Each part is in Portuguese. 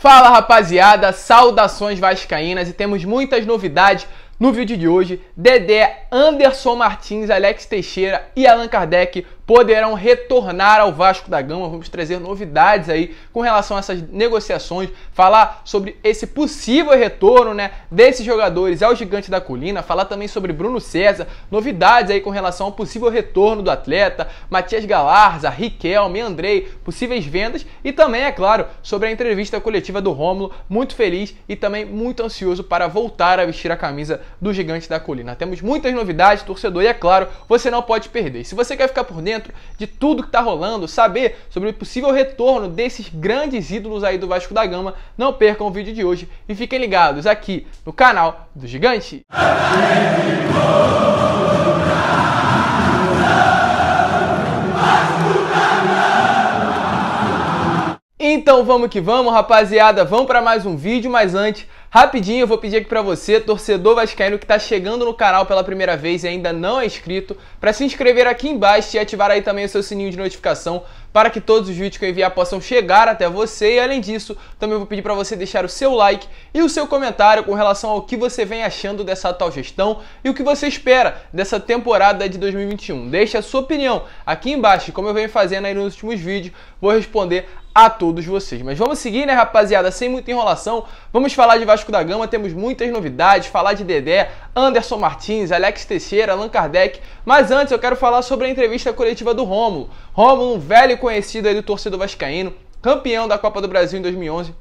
Fala rapaziada, saudações vascaínas e temos muitas novidades no vídeo de hoje. Dedé, Anderson Martins, Alex Teixeira e Allan Kardec poderão retornar ao Vasco da Gama. Vamos trazer novidades aí com relação a essas negociações, falar sobre esse possível retorno, desses jogadores ao Gigante da Colina, falar também sobre Bruno César, novidades aí com relação ao possível retorno do atleta, Matias Galarza, Riquelme, Andrei, possíveis vendas e também, é claro, sobre a entrevista coletiva do Rômulo, muito feliz e também muito ansioso para voltar a vestir a camisa do Gigante da Colina. Temos muitas novidades, torcedor, e é claro, você não pode perder. Se você quer ficar por dentro de tudo que está rolando, saber sobre o possível retorno desses grandes ídolos aí do Vasco da Gama, não percam o vídeo de hoje e fiquem ligados aqui no canal do Gigante. Então vamos que vamos, rapaziada, vamos para mais um vídeo, mas antes, rapidinho eu vou pedir aqui para você, torcedor vascaíno que está chegando no canal pela primeira vez e ainda não é inscrito, para se inscrever aqui embaixo e ativar aí também o seu sininho de notificação para que todos os vídeos que eu enviar possam chegar até você. E além disso, também vou pedir para você deixar o seu like e o seu comentário com relação ao que você vem achando dessa atual gestão e o que você espera dessa temporada de 2021. Deixe a sua opinião aqui embaixo, como eu venho fazendo aí nos últimos vídeos, vou responder a todos vocês. Mas vamos seguir, rapaziada, sem muita enrolação, vamos falar de Vasco da Gama, temos muitas novidades, falar de Dedé, Anderson Martins, Alex Teixeira, Allan Kardec, mas antes eu quero falar sobre a entrevista coletiva do Rômulo. Rômulo, um velho conhecido aí do torcedor vascaíno, campeão da Copa do Brasil em 2011,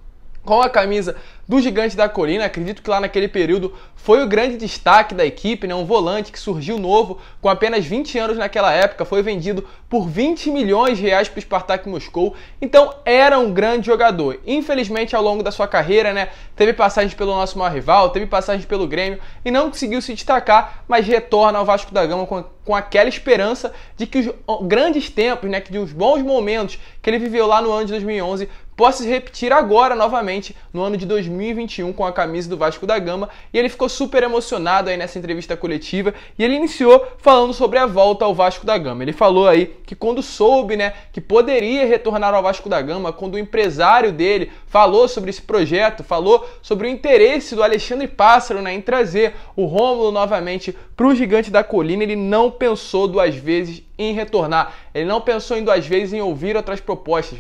com a camisa do Gigante da Colina. Acredito que lá naquele período foi o grande destaque da equipe, um volante que surgiu novo, com apenas 20 anos naquela época, foi vendido por 20 milhões de reais para o Spartak Moscou, então era um grande jogador. Infelizmente, ao longo da sua carreira, teve passagens pelo nosso maior rival, teve passagens pelo Grêmio e não conseguiu se destacar, mas retorna ao Vasco da Gama com aquela esperança de que os grandes tempos, que os bons momentos que ele viveu lá no ano de 2011 possa se repetir agora novamente no ano de 2021 com a camisa do Vasco da Gama. E ele ficou super emocionado aí nessa entrevista coletiva e ele iniciou falando sobre a volta ao Vasco da Gama. Ele falou aí que quando soube, que poderia retornar ao Vasco da Gama, quando o empresário dele falou sobre esse projeto, falou sobre o interesse do Alexandre Pássaro, em trazer o Rômulo novamente para o Gigante da Colina, ele não pensou duas vezes em retornar, ele não pensou em duas vezes em ouvir outras propostas.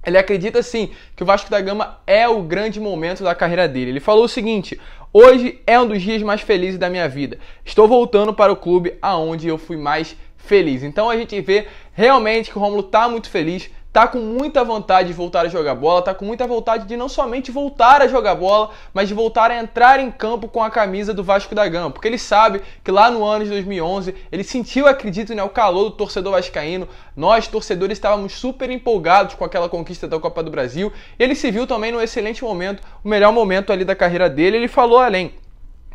Ele acredita sim que o Vasco da Gama é o grande momento da carreira dele. Ele falou o seguinte: hoje é um dos dias mais felizes da minha vida. Estou voltando para o clube aonde eu fui mais feliz. Então a gente vê realmente que o Rômulo está muito feliz, tá com muita vontade de voltar a jogar bola, tá com muita vontade de não somente voltar a jogar bola, mas de voltar a entrar em campo com a camisa do Vasco da Gama, porque ele sabe que lá no ano de 2011, ele sentiu, acredito, o calor do torcedor vascaíno. Nós, torcedores, estávamos super empolgados com aquela conquista da Copa do Brasil, e ele se viu também num excelente momento, o melhor momento ali da carreira dele. Ele falou além.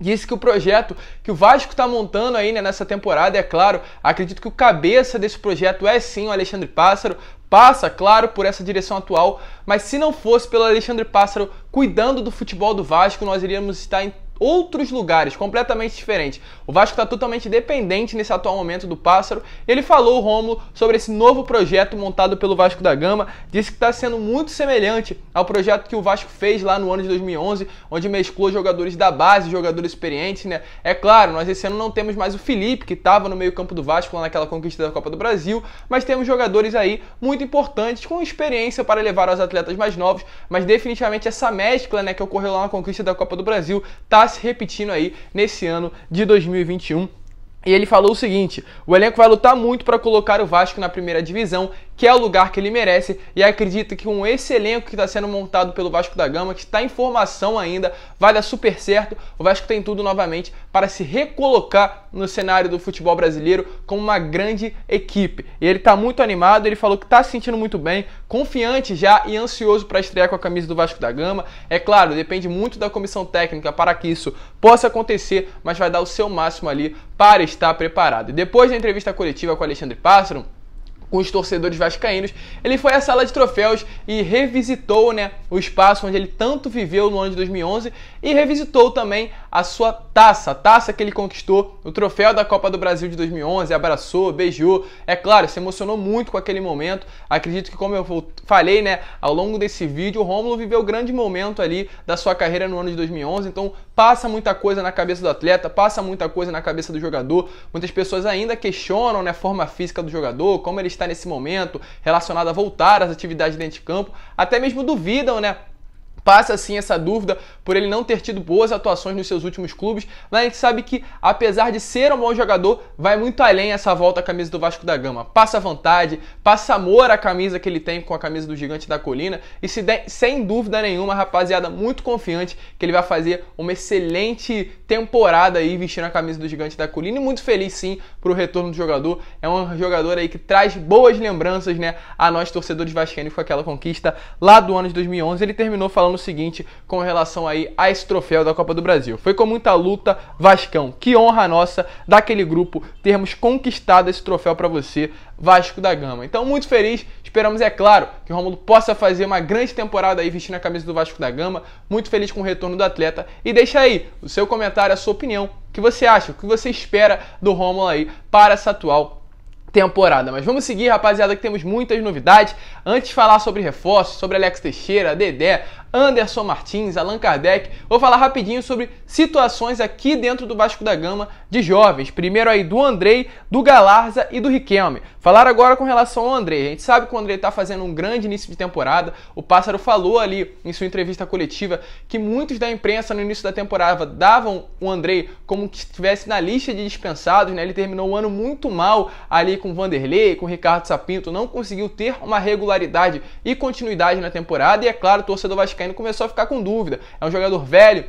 Disse que o projeto que o Vasco está montando aí nessa temporada, é claro, acredito que o cabeça desse projeto é sim o Alexandre Pássaro, passa, claro, por essa direção atual, mas se não fosse pelo Alexandre Pássaro cuidando do futebol do Vasco, nós iríamos estar em outros lugares completamente diferentes. O Vasco está totalmente dependente nesse atual momento do Pássaro. Ele falou, o Rômulo, sobre esse novo projeto montado pelo Vasco da Gama, disse que está sendo muito semelhante ao projeto que o Vasco fez lá no ano de 2011, onde mesclou jogadores da base, jogadores experientes, É claro, nós esse ano não temos mais o Felipe, que estava no meio campo do Vasco lá naquela conquista da Copa do Brasil, mas temos jogadores aí muito importantes, com experiência para levar aos atletas mais novos, mas definitivamente essa mescla, que ocorreu lá na conquista da Copa do Brasil, está se repetindo aí nesse ano de 2021. E ele falou o seguinte: o elenco vai lutar muito para colocar o Vasco na primeira divisão, que é o lugar que ele merece, e acredita que com esse elenco que está sendo montado pelo Vasco da Gama, que está em formação ainda, vai dar super certo. O Vasco tem tudo novamente para se recolocar no cenário do futebol brasileiro como uma grande equipe. E ele está muito animado, ele falou que está se sentindo muito bem, confiante já e ansioso para estrear com a camisa do Vasco da Gama. É claro, depende muito da comissão técnica para que isso possa acontecer, mas vai dar o seu máximo ali para estar preparado. E depois da entrevista coletiva com o Alexandre Pássaro, com os torcedores vascaínos, ele foi à sala de troféus e revisitou, o espaço onde ele tanto viveu no ano de 2011 e revisitou também a sua taça, a taça que ele conquistou, o troféu da Copa do Brasil de 2011, abraçou, beijou, é claro, se emocionou muito com aquele momento. Acredito que, como eu falei, né, ao longo desse vídeo, o Rômulo viveu um grande momento ali da sua carreira no ano de 2011, então passa muita coisa na cabeça do atleta, passa muita coisa na cabeça do jogador. Muitas pessoas ainda questionam, né, a forma física do jogador, como ele está nesse momento, relacionado a voltar às atividades dentro de campo, até mesmo duvidam, né, passa assim essa dúvida por ele não ter tido boas atuações nos seus últimos clubes, mas a gente sabe que, apesar de ser um bom jogador, vai muito além essa volta à camisa do Vasco da Gama. Passa vontade, passa amor à camisa que ele tem com a camisa do Gigante da Colina e sem dúvida nenhuma, rapaziada, muito confiante que ele vai fazer uma excelente temporada aí vestindo a camisa do Gigante da Colina e muito feliz sim pro retorno do jogador. É um jogador aí que traz boas lembranças, né, a nós torcedores vascaínos com aquela conquista lá do ano de 2011. Ele terminou falando o seguinte com relação aí a esse troféu da Copa do Brasil: foi com muita luta, Vascão, que honra nossa daquele grupo termos conquistado esse troféu para você, Vasco da Gama. Então, muito feliz, esperamos, é claro, que o Rômulo possa fazer uma grande temporada aí vestindo a camisa do Vasco da Gama. Muito feliz com o retorno do atleta e deixa aí o seu comentário, a sua opinião, o que você acha, o que você espera do Rômulo aí para essa atual temporada. Mas vamos seguir, rapaziada, que temos muitas novidades. Antes de falar sobre reforços, sobre Alex Teixeira, Dedé, Anderson Martins, Allan Kardec, vou falar rapidinho sobre situações aqui dentro do Vasco da Gama de jovens. Primeiro aí do Andrei, do Galarza e do Riquelme. Falar agora com relação ao Andrei. A gente sabe que o Andrei está fazendo um grande início de temporada. O Pássaro falou ali em sua entrevista coletiva que muitos da imprensa no início da temporada davam o Andrei como que estivesse na lista de dispensados, né? Ele terminou o ano muito mal ali com o Vanderlei, com o Ricardo Sapinto, não conseguiu ter uma regularidade e continuidade na temporada e, é claro, o torcedor vascaíno começou a ficar com dúvida. É um jogador velho,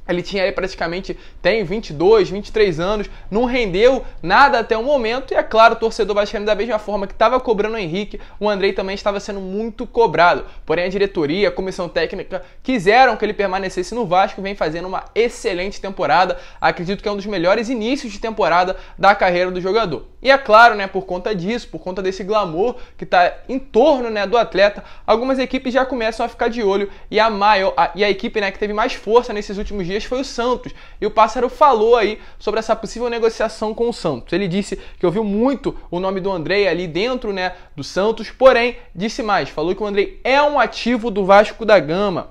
ele tinha aí praticamente, tem 22, 23 anos, não rendeu nada até o momento e, é claro, o torcedor vascaíno, da mesma forma que estava cobrando o Henrique, o Andrei também estava sendo muito cobrado. Porém, a diretoria, a comissão técnica quiseram que ele permanecesse no Vasco e vem fazendo uma excelente temporada. Acredito que é um dos melhores inícios de temporada da carreira do jogador. E, é claro, né, por conta disso, por conta desse glamour que está em torno, né, do atleta, algumas equipes já começam a ficar de olho e a equipe, né, que teve mais força nesses últimos dias foi o Santos. E o Pássaro falou aí sobre essa possível negociação com o Santos. Ele disse que ouviu muito o nome do Andrei ali dentro, né, do Santos, porém, disse mais, falou que o Andrei é um ativo do Vasco da Gama.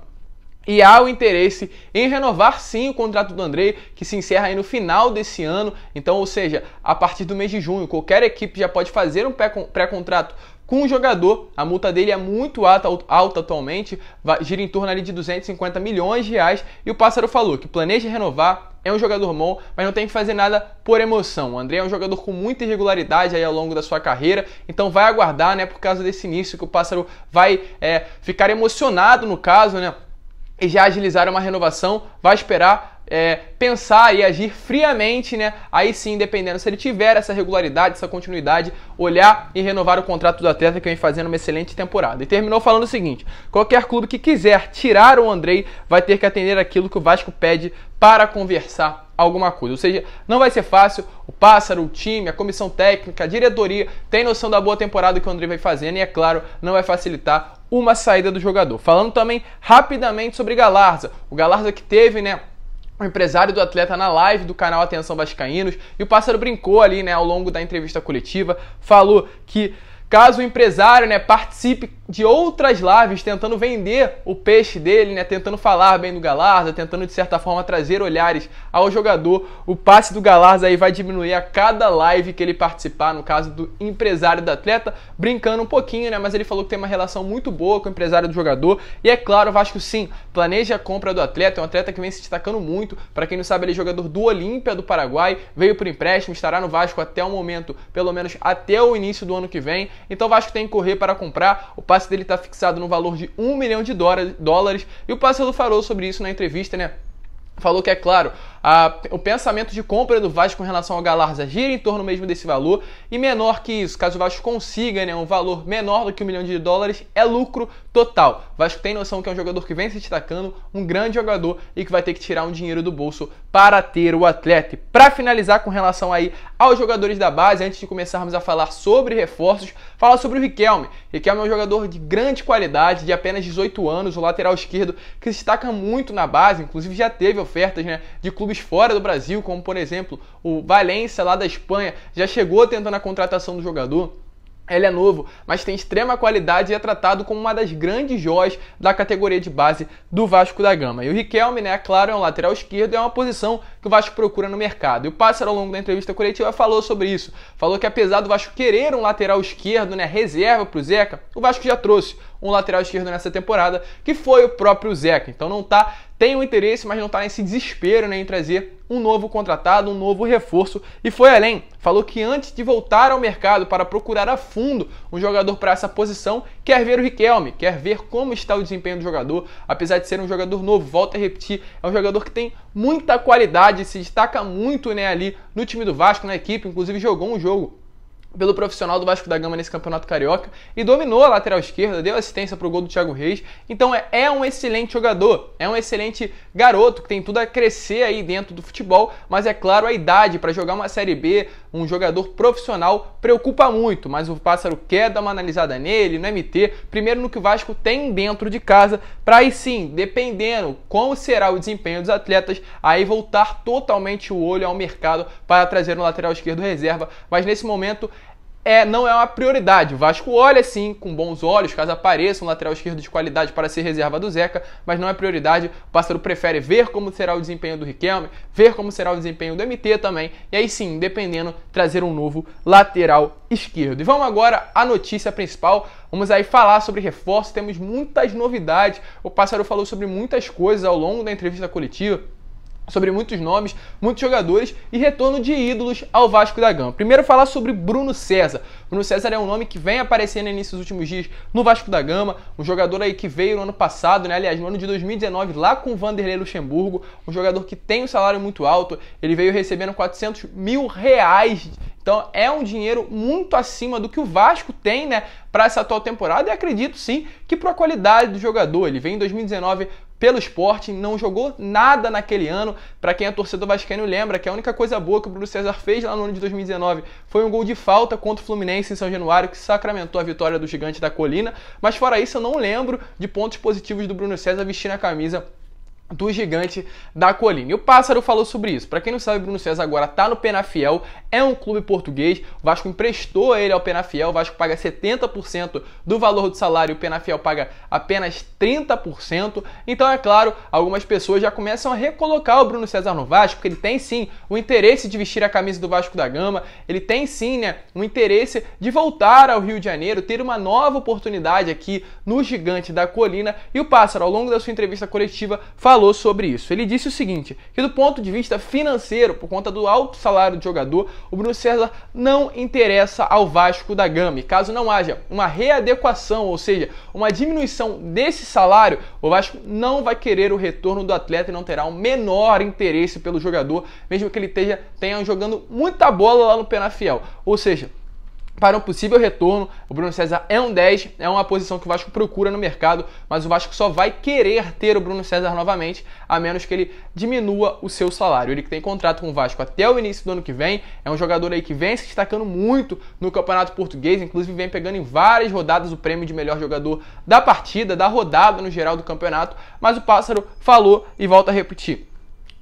E há o interesse em renovar sim o contrato do Andrei, que se encerra aí no final desse ano. Então, ou seja, a partir do mês de junho, qualquer equipe já pode fazer um pré-contrato com o jogador. A multa dele é muito alta atualmente, gira em torno ali de 250 milhões de reais. E o Pássaro falou que planeja renovar, é um jogador bom, mas não tem que fazer nada por emoção. O André é um jogador com muita irregularidade aí ao longo da sua carreira, então vai aguardar, né, por causa desse início que o Pássaro vai ficar emocionado no caso, né, e já agilizar uma renovação, vai esperar pensar e agir friamente, né? Aí sim, dependendo se ele tiver essa regularidade, essa continuidade, olhar e renovar o contrato do atleta, que vem fazendo uma excelente temporada. E terminou falando o seguinte: qualquer clube que quiser tirar o Andrei vai ter que atender aquilo que o Vasco pede para conversar alguma coisa. Ou seja, não vai ser fácil. O Pássaro, o time, a comissão técnica, a diretoria tem noção da boa temporada que o Andrei vai fazendo e, é claro, não vai facilitar uma saída do jogador. Falando também rapidamente sobre Galarza. O Galarza que teve, né, o empresário do atleta na live do canal Atenção Vascaínos, e o Pássaro brincou ali, né, ao longo da entrevista coletiva, falou que caso o empresário, né, participe de outras lives tentando vender o peixe dele, né, tentando falar bem do Galarza, tentando de certa forma trazer olhares ao jogador, o passe do Galarza aí vai diminuir a cada live que ele participar, no caso do empresário do atleta, brincando um pouquinho, né, mas ele falou que tem uma relação muito boa com o empresário do jogador. E, é claro, o Vasco sim planeja a compra do atleta, é um atleta que vem se destacando muito. Para quem não sabe, ele é jogador do Olímpia do Paraguai, veio por empréstimo, estará no Vasco até o momento, pelo menos até o início do ano que vem. Então o Vasco tem que correr para comprar. O passe dele está fixado no valor de $1 milhão, e o Pássaro falou sobre isso na entrevista, né? Falou que, é claro, o pensamento de compra do Vasco com relação ao Galarza gira em torno mesmo desse valor, e menor que isso, caso o Vasco consiga, né, um valor menor do que $1 milhão, é lucro total. O Vasco tem noção que é um jogador que vem se destacando, um grande jogador, e que vai ter que tirar um dinheiro do bolso para ter o atleta. E para finalizar com relação aí aos jogadores da base, antes de começarmos a falar sobre reforços, fala sobre o Riquelme. Riquelme é um jogador de grande qualidade, de apenas 18 anos, o lateral esquerdo, que se destaca muito na base, inclusive já teve ofertas, né, de clubes clubes fora do Brasil, como por exemplo o Valência lá da Espanha, já chegou tentando a contratação do jogador. Ele é novo, mas tem extrema qualidade e é tratado como uma das grandes joias da categoria de base do Vasco da Gama. E o Riquelme, né, claro, é um lateral esquerdo e é uma posição que o Vasco procura no mercado. E o Pássaro, ao longo da entrevista coletiva, falou sobre isso. Falou que apesar do Vasco querer um lateral esquerdo, né, reserva para o Zeca, o Vasco já trouxe um lateral esquerdo nessa temporada, que foi o próprio Zeca. Então tem um interesse, mas não está nesse desespero, né, em trazer um novo contratado, um novo reforço, e foi além. Falou que antes de voltar ao mercado para procurar a fundo um jogador para essa posição, quer ver o Riquelme, quer ver como está o desempenho do jogador, apesar de ser um jogador novo, volta a repetir, é um jogador que tem muita qualidade, se destaca muito, né, ali no time do Vasco, na equipe, inclusive jogou um jogo pelo profissional do Vasco da Gama nesse Campeonato Carioca e dominou a lateral esquerda, deu assistência para o gol do Thiago Reis. Então é um excelente jogador, é um excelente garoto que tem tudo a crescer aí dentro do futebol, mas é claro, a idade para jogar uma Série B, um jogador profissional, preocupa muito, mas o Pássaro quer dar uma analisada nele, no MT, primeiro no que o Vasco tem dentro de casa, para aí sim, dependendo como será o desempenho dos atletas, aí voltar totalmente o olho ao mercado para trazer um lateral esquerdo reserva, mas nesse momento não é uma prioridade. O Vasco olha sim com bons olhos, caso apareça um lateral esquerdo de qualidade para ser reserva do Zeca, mas não é prioridade. O Pássaro prefere ver como será o desempenho do Riquelme, ver como será o desempenho do MT também, e aí sim, dependendo, trazer um novo lateral esquerdo. E vamos agora à notícia principal. Vamos aí falar sobre reforço, temos muitas novidades. O Pássaro falou sobre muitas coisas ao longo da entrevista coletiva, sobre muitos nomes, muitos jogadores e retorno de ídolos ao Vasco da Gama. Primeiro falar sobre Bruno César. Bruno César é um nome que vem aparecendo no início dos últimos dias no Vasco da Gama, um jogador aí que veio no ano passado, né? Aliás, no ano de 2019, lá com o Vanderlei Luxemburgo, um jogador que tem um salário muito alto, ele veio recebendo R$400 mil, então é um dinheiro muito acima do que o Vasco tem, né, para essa atual temporada, e acredito sim que para a qualidade do jogador. Ele veio em 2019 pelo Sport, não jogou nada naquele ano. Para quem é torcedor vascaíno lembra que a única coisa boa que o Bruno César fez lá no ano de 2019 foi um gol de falta contra o Fluminense em São Januário, que sacramentou a vitória do Gigante da Colina, mas fora isso eu não lembro de pontos positivos do Bruno César vestindo a camisa do Gigante da Colina. E o Pássaro falou sobre isso. Para quem não sabe, Bruno César agora está no Penafiel, é um clube português, o Vasco emprestou ele ao Penafiel, o Vasco paga 70% do valor do salário, o Penafiel paga apenas 30%, então é claro, algumas pessoas já começam a recolocar o Bruno César no Vasco, porque ele tem sim o interesse de vestir a camisa do Vasco da Gama, ele tem sim, né, o interesse de voltar ao Rio de Janeiro, ter uma nova oportunidade aqui no Gigante da Colina, e o Pássaro, ao longo da sua entrevista coletiva, falou sobre isso. Ele disse o seguinte, que do ponto de vista financeiro, por conta do alto salário do jogador, o Bruno César não interessa ao Vasco da Gama. E caso não haja uma readequação, ou seja, uma diminuição desse salário, o Vasco não vai querer o retorno do atleta e não terá o menor interesse pelo jogador, mesmo que ele tenha jogando muita bola lá no Penafiel. Ou seja, para um possível retorno, o Bruno César é um 10, é uma posição que o Vasco procura no mercado, mas o Vasco só vai querer ter o Bruno César novamente, a menos que ele diminua o seu salário. Ele que tem contrato com o Vasco até o início do ano que vem, é um jogador aí que vem se destacando muito no Campeonato Português, inclusive vem pegando em várias rodadas o prêmio de melhor jogador da partida, da rodada no geral do campeonato, mas o Pássaro falou e volta a repetir.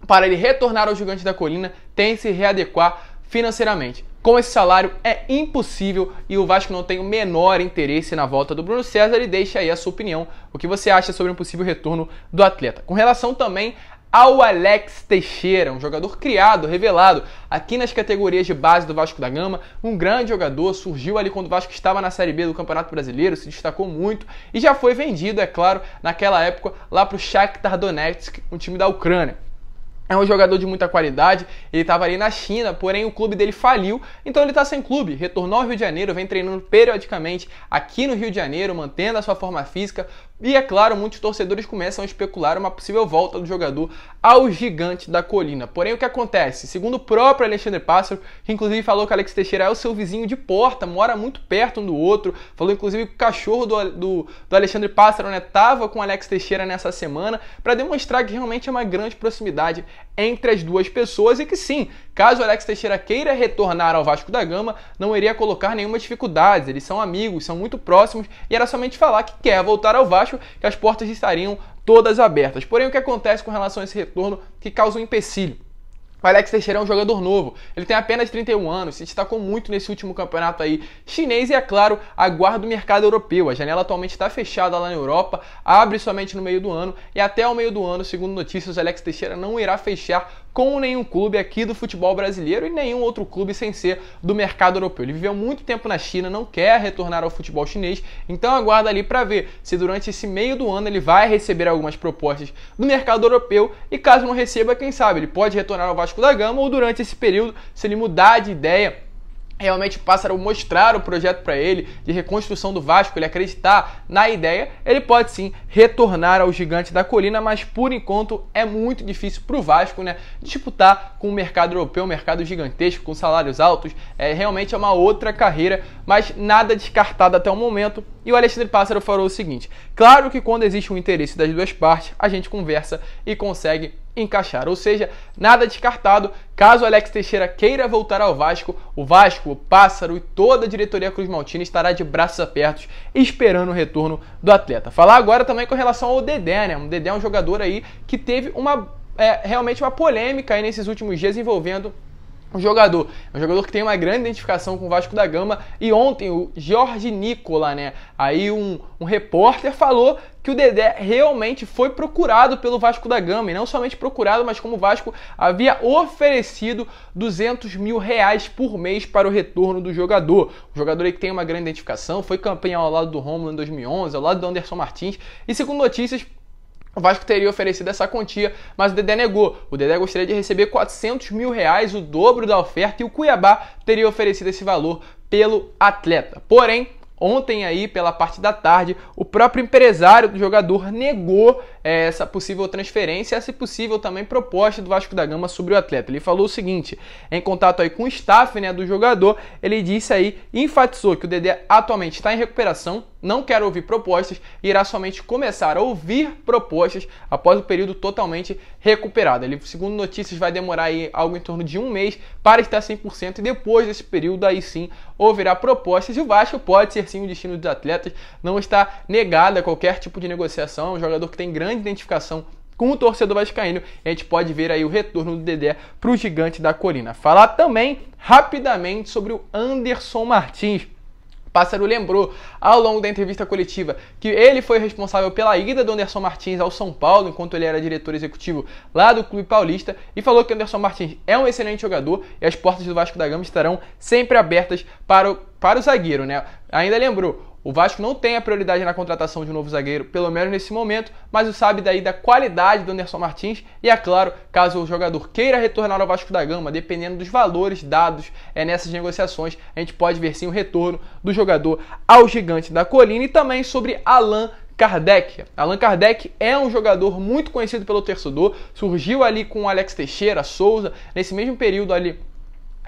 Para ele retornar ao Gigante da Colina, tem que se readequar financeiramente. Com esse salário é impossível e o Vasco não tem o menor interesse na volta do Bruno César, e deixa aí a sua opinião, o que você acha sobre um possível retorno do atleta. Com relação também ao Alex Teixeira, um jogador criado, revelado aqui nas categorias de base do Vasco da Gama, um grande jogador, surgiu ali quando o Vasco estava na Série B do Campeonato Brasileiro, se destacou muito e já foi vendido, é claro, naquela época lá para o Shakhtar Donetsk, um time da Ucrânia. É um jogador de muita qualidade, ele estava ali na China, porém o clube dele faliu, então ele está sem clube, retornou ao Rio de Janeiro, vem treinando periodicamente aqui no Rio de Janeiro, mantendo a sua forma física, e é claro, muitos torcedores começam a especular uma possível volta do jogador ao Gigante da Colina. Porém, o que acontece? Segundo o próprio Alexandre Pássaro, que inclusive falou que Alex Teixeira é o seu vizinho de porta, mora muito perto um do outro, falou inclusive que o cachorro do Alexandre Pássaro, né, tava com Alex Teixeira nessa semana, para demonstrar que realmente é uma grande proximidade entre as duas pessoas e que sim, caso o Alex Teixeira queira retornar ao Vasco da Gama, não iria colocar nenhuma dificuldade, eles são amigos, são muito próximos, e era somente falar que quer voltar ao Vasco, que as portas estariam todas abertas. Porém, o que acontece com relação a esse retorno que causa um empecilho? O Alex Teixeira é um jogador novo, ele tem apenas 31 anos, se destacou muito nesse último campeonato aí chinês e, é claro, aguarda o mercado europeu. A janela atualmente está fechada lá na Europa, abre somente no meio do ano e até o meio do ano, segundo notícias, o Alex Teixeira não irá fechar com nenhum clube aqui do futebol brasileiro e nenhum outro clube sem ser do mercado europeu. Ele viveu muito tempo na China, não quer retornar ao futebol chinês, então aguarda ali para ver se durante esse meio do ano ele vai receber algumas propostas do mercado europeu e caso não receba, quem sabe, ele pode retornar ao Vasco da Gama ou durante esse período, se ele mudar de ideia, realmente o Pássaro mostrar o projeto para ele de reconstrução do Vasco, ele acreditar na ideia, ele pode sim retornar ao Gigante da Colina, mas por enquanto é muito difícil para o Vasco, né, disputar com o mercado europeu, um mercado gigantesco, com salários altos, realmente é uma outra carreira, mas nada descartado até o momento. E o Alexandre Pássaro falou o seguinte: claro que quando existe um interesse das duas partes, a gente conversa e consegue encaixar, ou seja, nada descartado. Caso o Alex Teixeira queira voltar ao Vasco, o Pássaro e toda a diretoria Cruz Maltina estará de braços abertos esperando o retorno do atleta. Falar agora também com relação ao Dedé, né? O Dedé é um jogador aí que teve realmente uma polêmica aí nesses últimos dias envolvendo um jogador que tem uma grande identificação com o Vasco da Gama, e ontem o Jorge Nicola, né, aí um repórter falou que o Dedé realmente foi procurado pelo Vasco da Gama, e não somente procurado, mas como o Vasco havia oferecido R$200 mil por mês para o retorno do jogador. O jogador aí que tem uma grande identificação, foi campeão ao lado do Rômulo em 2011, ao lado do Anderson Martins, e segundo notícias, o Vasco teria oferecido essa quantia, mas o Dedé negou. O Dedé gostaria de receber R$400 mil, o dobro da oferta, e o Cuiabá teria oferecido esse valor pelo atleta. Porém, ontem aí, pela parte da tarde, o próprio empresário do jogador negou essa possível transferência, essa possível também proposta do Vasco da Gama sobre o atleta. Ele falou o seguinte, em contato aí com o staff, né, do jogador, ele disse aí, enfatizou que o Dedé atualmente está em recuperação, não quer ouvir propostas e irá somente começar a ouvir propostas após o período totalmente recuperado. Ele, segundo notícias, vai demorar aí algo em torno de um mês para estar 100% e depois desse período aí sim ouvirá propostas, e o Vasco pode ser sim o destino dos atletas, não está negada qualquer tipo de negociação, é um jogador que tem grande identificação com o torcedor vascaíno, e a gente pode ver aí o retorno do Dedé para o Gigante da Colina. Falar também rapidamente sobre o Anderson Martins. Pássaro lembrou ao longo da entrevista coletiva que ele foi responsável pela ida do Anderson Martins ao São Paulo enquanto ele era diretor executivo lá do Clube Paulista, e falou que o Anderson Martins é um excelente jogador e as portas do Vasco da Gama estarão sempre abertas para o zagueiro, né? Ainda lembrou, o Vasco não tem a prioridade na contratação de um novo zagueiro, pelo menos nesse momento, mas sabe daí da qualidade do Anderson Martins e, é claro, caso o jogador queira retornar ao Vasco da Gama, dependendo dos valores dados nessas negociações, a gente pode ver sim o retorno do jogador ao Gigante da Colina. E também sobre Allan Kardec. Allan Kardec é um jogador muito conhecido pelo torcedor, surgiu ali com o Alex Teixeira, Souza, nesse mesmo período ali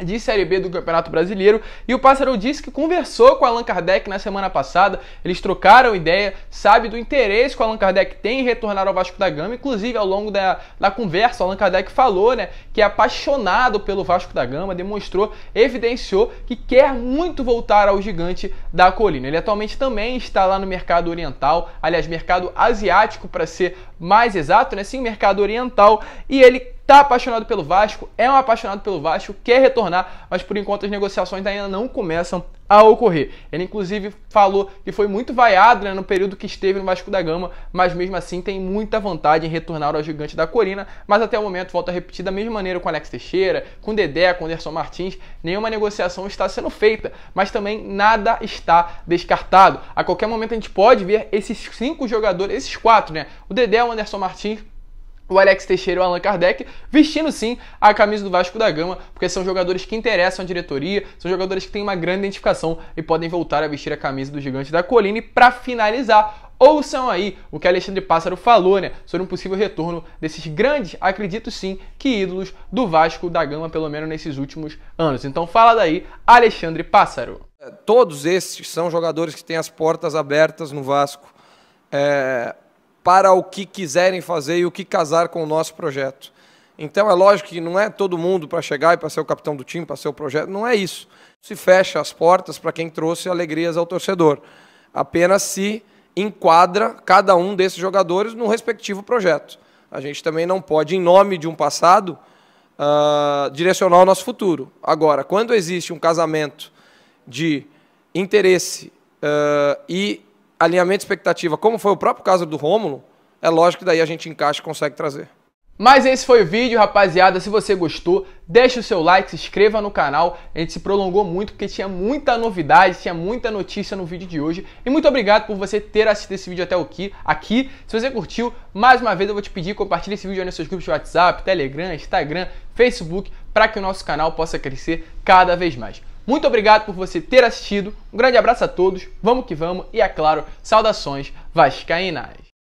de Série B do Campeonato Brasileiro, e o Pássaro disse que conversou com o Allan Kardec na semana passada, eles trocaram ideia, sabe do interesse que o Allan Kardec tem em retornar ao Vasco da Gama, inclusive ao longo da conversa o Allan Kardec falou, né, que é apaixonado pelo Vasco da Gama, demonstrou, evidenciou que quer muito voltar ao Gigante da Colina. Ele atualmente também está lá no mercado oriental, aliás, mercado asiático para ser mais exato, né, sim, mercado oriental, e ele está apaixonado pelo Vasco, é um apaixonado pelo Vasco, quer retornar, mas por enquanto as negociações ainda não começam a ocorrer. Ele inclusive falou que foi muito vaiado, né, no período que esteve no Vasco da Gama, mas mesmo assim tem muita vontade em retornar ao Gigante da Colina, mas até o momento, volto a repetir, da mesma maneira com Alex Teixeira, com Dedé, com Anderson Martins, nenhuma negociação está sendo feita, mas também nada está descartado. A qualquer momento a gente pode ver esses 5 jogadores, esses 4, né, o Dedé, o Anderson Martins, o Alex Teixeira e o Allan Kardec vestindo sim a camisa do Vasco da Gama, porque são jogadores que interessam a diretoria, são jogadores que têm uma grande identificação e podem voltar a vestir a camisa do Gigante da Colina. E para finalizar, ouçam aí o que Alexandre Pássaro falou, né, sobre um possível retorno desses grandes, acredito sim, que ídolos do Vasco da Gama, pelo menos nesses últimos anos. Então fala daí, Alexandre Pássaro. Todos esses são jogadores que têm as portas abertas no Vasco para o que quiserem fazer e o que casar com o nosso projeto. Então é lógico que não é todo mundo para chegar e para ser o capitão do time, para ser o projeto, não é isso. Se fecha as portas para quem trouxe alegrias ao torcedor. Apenas se enquadra cada um desses jogadores no respectivo projeto. A gente também não pode, em nome de um passado, direcionar o nosso futuro. Agora, quando existe um casamento de interesse e alinhamento de expectativa, como foi o próprio caso do Rômulo, é lógico que daí a gente encaixa e consegue trazer. Mas esse foi o vídeo, rapaziada. Se você gostou, deixa o seu like, se inscreva no canal. A gente se prolongou muito porque tinha muita novidade, tinha muita notícia no vídeo de hoje. E muito obrigado por você ter assistido esse vídeo até aqui. Se você curtiu, mais uma vez eu vou te pedir, compartilhe esse vídeo aí nos seus grupos de WhatsApp, Telegram, Instagram, Facebook, para que o nosso canal possa crescer cada vez mais. Muito obrigado por você ter assistido. Um grande abraço a todos, vamos que vamos e, é claro, saudações vascaínas.